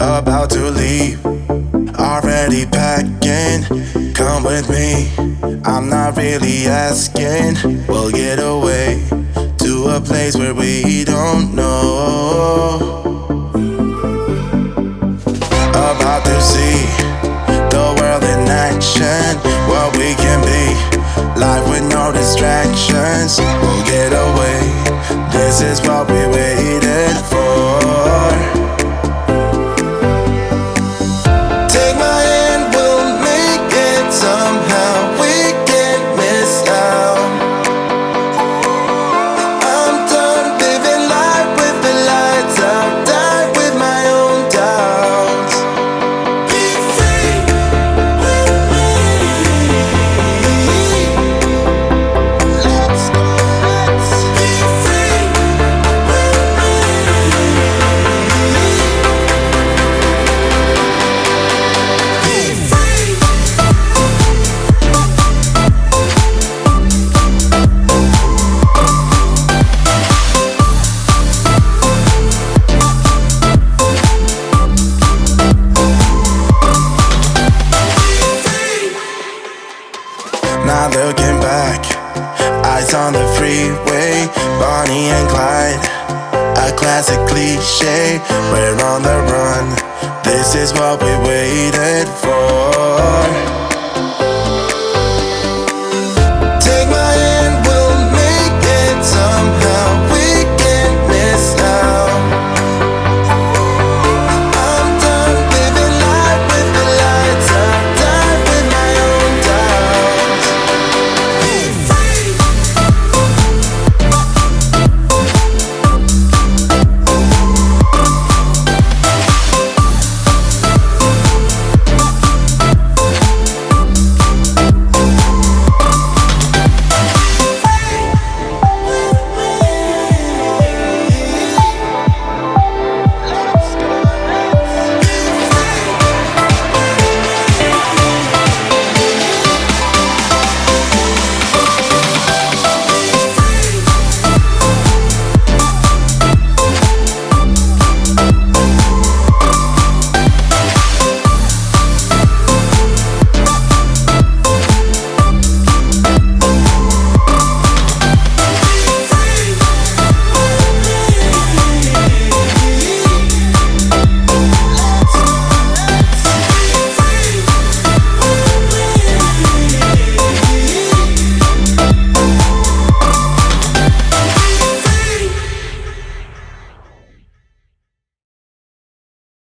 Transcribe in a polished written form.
about to leave, already packing. Come with me, I'm not really asking. We'll get away to a place where we don't know. About to see the world in action, what we can be, life with no distractions. We'll get away, this is what we waited for. Take my hand, we'll make it somehow. We can't miss out. I'm done living life with the lights out. Die with my own doubts. Be free with me. Let's go, let's be free with me. Be free. Not looking back, eyes on the freeway, Bonnie and Clyde, a classic cliche. We're on the run, this is what we waited for.